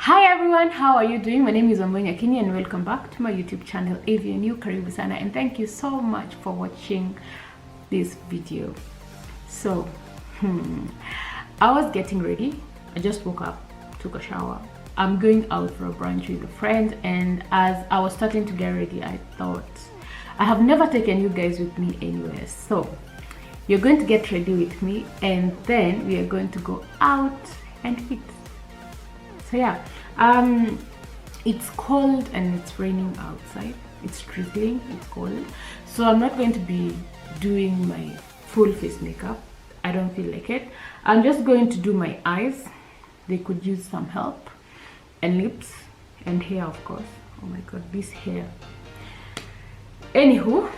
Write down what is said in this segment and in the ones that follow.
Hi everyone, how are you doing? My name is Ambonya Kini and welcome back to my YouTube channel. If you're new, karibu sana, and thank you so much for watching this video. So I was getting ready. I just woke up, took a shower. I'm going out for a brunch with a friend, and as I was starting to get ready, I thought I have never taken you guys with me anywhere, so you're going to get ready with me and then we are going to go out and eat. So yeah, it's cold and it's raining outside. It's drizzling, it's cold, so I'm not going to be doing my full face makeup. I don't feel like it. I'm just going to do my eyes. They could use some help, and lips and hair, of course. Oh my god, this hair. Anywho,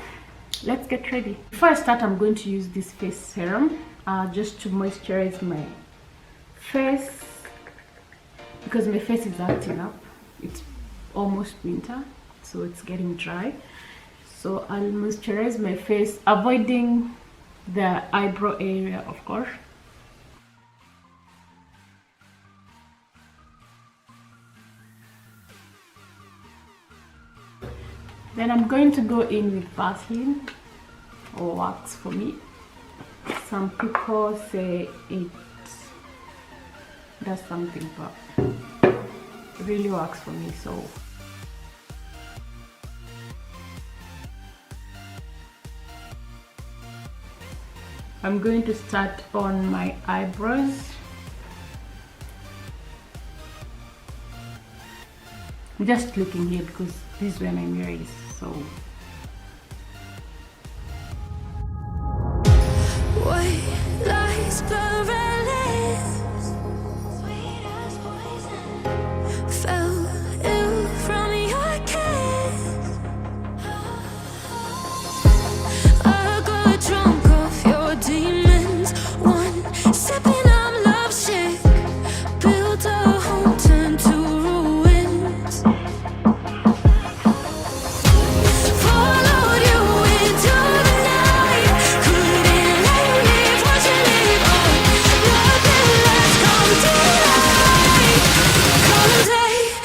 let's get ready. Before I start, I'm going to use this face serum just to moisturize my face, because my face is acting up. It's almost winter, so it's getting dry. So I'll moisturize my face, avoiding the eyebrow area, of course. Then I'm going to go in with Vaseline, or wax for me. Some people say it does something, but it really works for me. So I'm going to start on my eyebrows. I'm just looking here because this is where my mirror is, so white lies perilous, sweet as poison, fell ill from your kiss. I got drunk off your demons, one sipping, I'm lovesick, built a home, turned to ruins. Followed you into the night, couldn't leave, watch you leave. Oh, nothing less come to life, come daylight.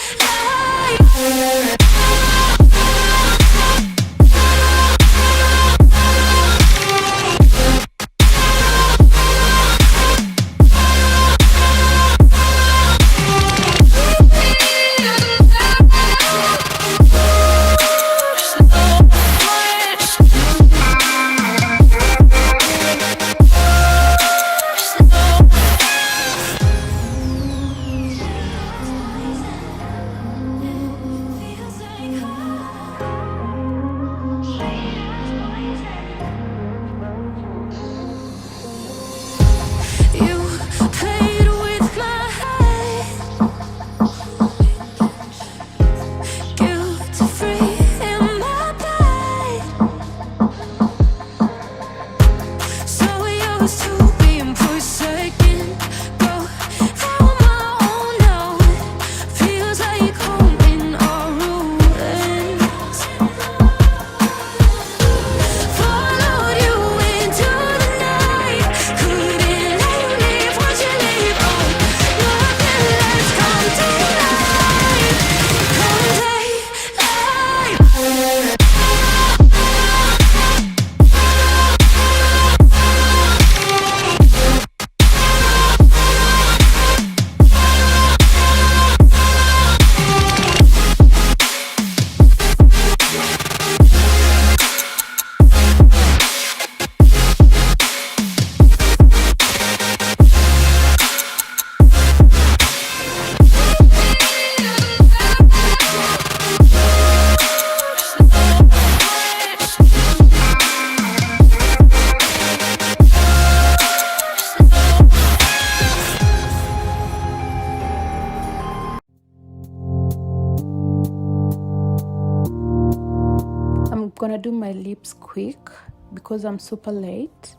I'm gonna do my lips quick because I'm super late.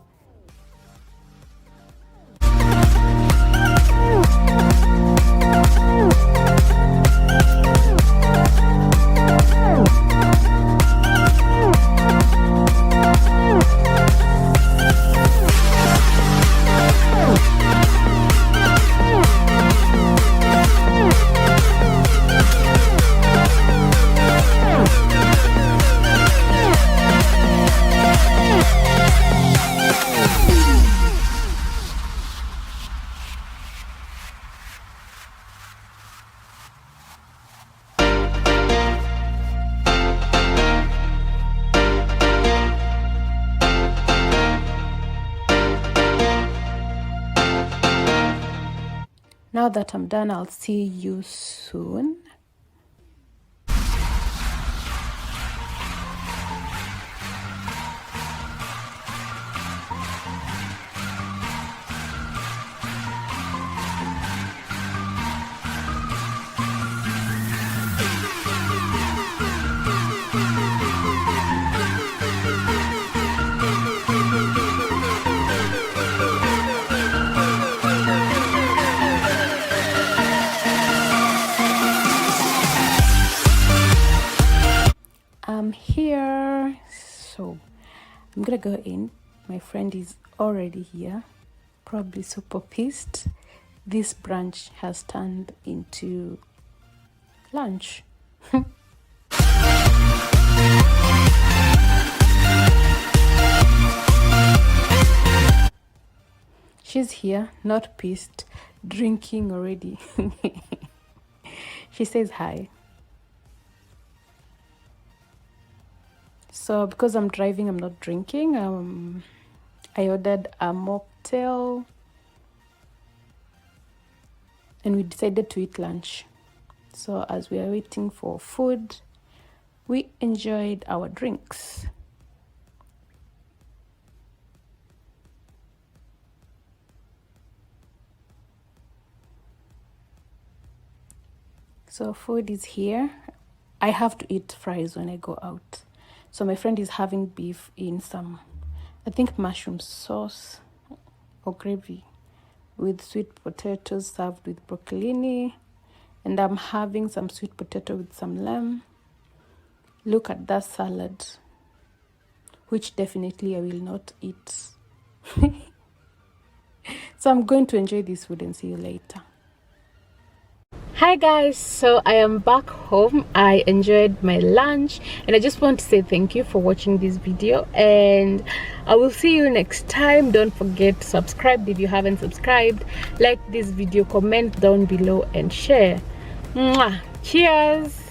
now that I'm done, I'll see you soon. I'm here, so I'm gonna go in. My friend is already here, probably super pissed. This brunch has turned into lunch. She's here, not pissed, drinking already. She says hi. So because I'm driving, I'm not drinking. I ordered a mocktail and we decided to eat lunch. So as we are waiting for food, we enjoyed our drinks. So food is here. I have to eat fries when I go out. So my friend is having beef in some, I think, mushroom sauce or gravy with sweet potatoes served with broccolini. And I'm having some sweet potato with some lamb. Look at that salad, which definitely I will not eat. So I'm going to enjoy this food and see you later. Hi guys, so I am back home. I enjoyed my lunch and I just want to say thank you for watching this video, and I will see you next time. Don't forget to subscribe if you haven't subscribed, like this video, comment down below and share. Mwah. Cheers.